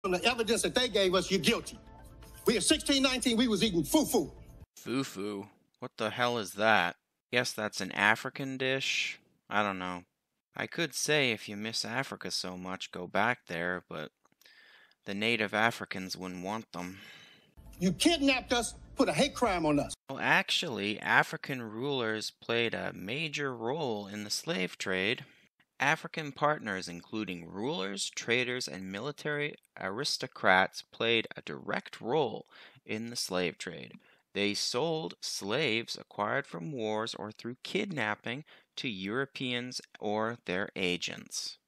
From the evidence that they gave us, you're guilty. We in 1619, we was eating fufu. Fufu? What the hell is that? Guess that's an African dish? I don't know. I could say if you miss Africa so much, go back there, but the native Africans wouldn't want them. You kidnapped us, put a hate crime on us. Well, actually, African rulers played a major role in the slave trade. African partners, including rulers, traders, and military aristocrats, played a direct role in the slave trade. They sold slaves acquired from wars or through kidnapping to Europeans or their agents.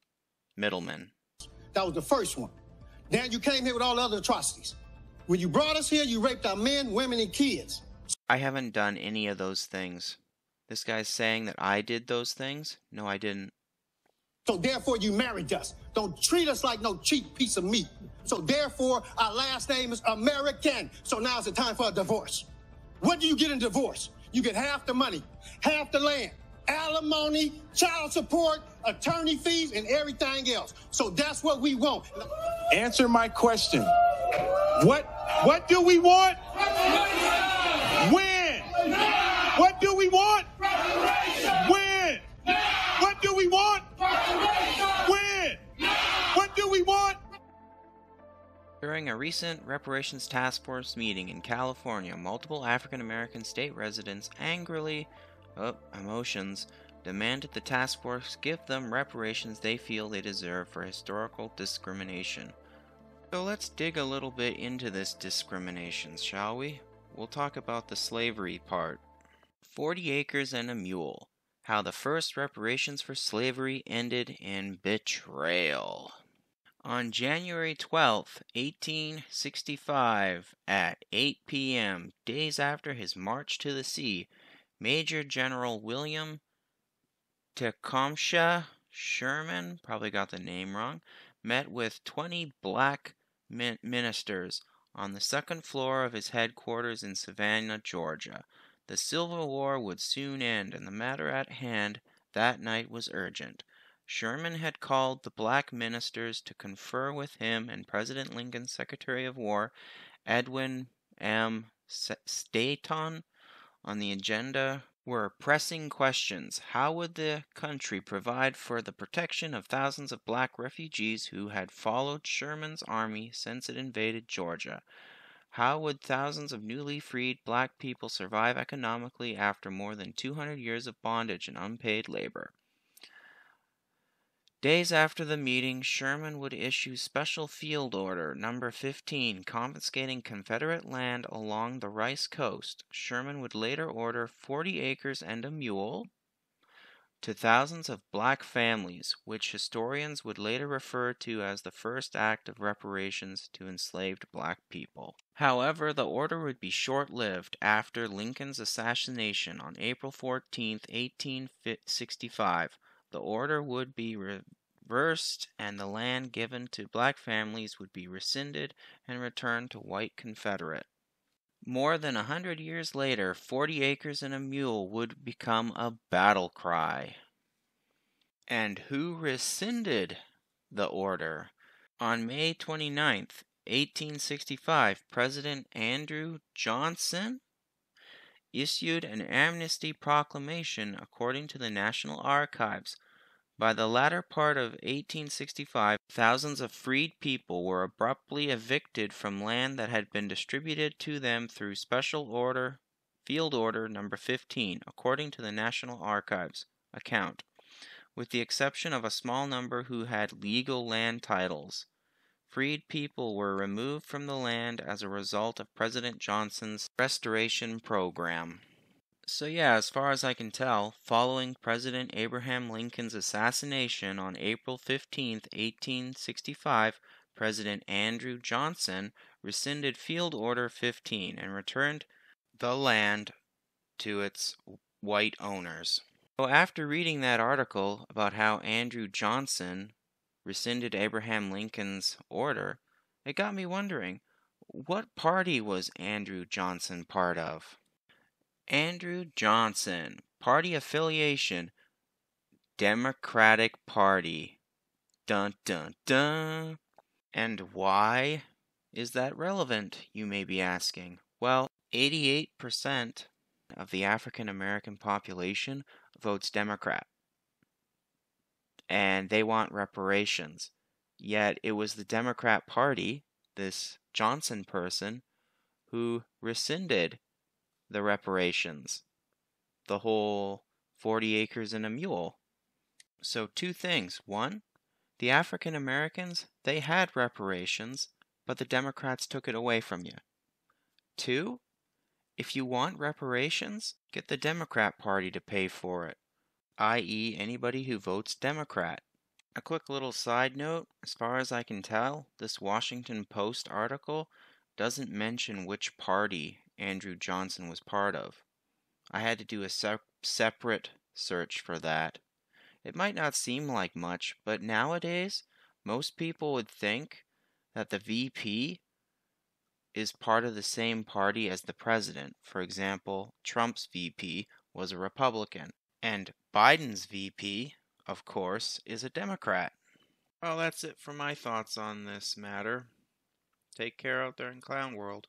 Middlemen. That was the first one. Now you came here with all the other atrocities. When you brought us here, you raped our men, women, and kids. I haven't done any of those things. This guy's saying that I did those things? No, I didn't. So therefore, you married us. Don't treat us like no cheap piece of meat. So therefore, our last name is American. So now's the time for a divorce. What do you get in divorce? You get half the money, half the land, alimony, child support, attorney fees, and everything else. So that's what we want. Answer my question. What do we want? When? What do we want? When? What do we want? When? What do we want? During a recent reparations task force meeting in California, multiple African American state residents angrily, emotions, demanded the task force give them reparations they feel they deserve for historical discrimination. So let's dig a little bit into this discrimination, shall we? We'll talk about the slavery part. 40 acres and a mule. How the first reparations for slavery ended in betrayal. On January 12, 1865, at 8 p.m., days after his march to the sea, Major General William Tecumseh Sherman, probably got the name wrong, met with 20 black ministers on the second floor of his headquarters in Savannah, Georgia. The Civil War would soon end, and the matter at hand that night was urgent. Sherman had called the black ministers to confer with him and President Lincoln's Secretary of War, Edwin M. Stanton. On the agenda were pressing questions. How would the country provide for the protection of thousands of black refugees who had followed Sherman's army since it invaded Georgia? How would thousands of newly freed black people survive economically after more than 200 years of bondage and unpaid labor? Days after the meeting, Sherman would issue Special Field Order No. 15, confiscating Confederate land along the Rice Coast. Sherman would later order 40 acres and a mule to thousands of black families, which historians would later refer to as the first act of reparations to enslaved black people. However, the order would be short-lived. After Lincoln's assassination on April 14, 1865, the order would be reversed and the land given to black families would be rescinded and returned to white Confederate. More than 100 years later, 40 acres and a mule would become a battle cry. And who rescinded the order? On May 29, 1865, President Andrew Johnson issued an amnesty proclamation according to the National Archives. By the latter part of 1865, thousands of freed people were abruptly evicted from land that had been distributed to them through Special Field Order No. 15, according to the National Archives account, with the exception of a small number who had legal land titles. Freed people were removed from the land as a result of President Johnson's restoration program. So yeah, as far as I can tell, following President Abraham Lincoln's assassination on April 15, 1865, President Andrew Johnson rescinded Field Order 15 and returned the land to its white owners. So after reading that article about how Andrew Johnson rescinded Abraham Lincoln's order, it got me wondering, what party was Andrew Johnson part of? Andrew Johnson, party affiliation, Democratic Party. Dun dun dun. And why is that relevant, you may be asking? Well, 88% of the African American population votes Democrat, and they want reparations. Yet it was the Democrat Party, this Johnson person, who rescinded the reparations, the whole 40 acres and a mule. So two things. One, the African Americans, they had reparations, but the Democrats took it away from you. Two, if you want reparations, get the Democrat Party to pay for it, i.e. anybody who votes Democrat. A quick little side note, as far as I can tell, this Washington Post article doesn't mention which party Andrew Johnson was part of. I had to do a separate search for that. It might not seem like much, but nowadays, most people would think that the VP is part of the same party as the president. For example, Trump's VP was a Republican, and Biden's VP, of course, is a Democrat. Well, that's it for my thoughts on this matter. Take care out there in Clown World.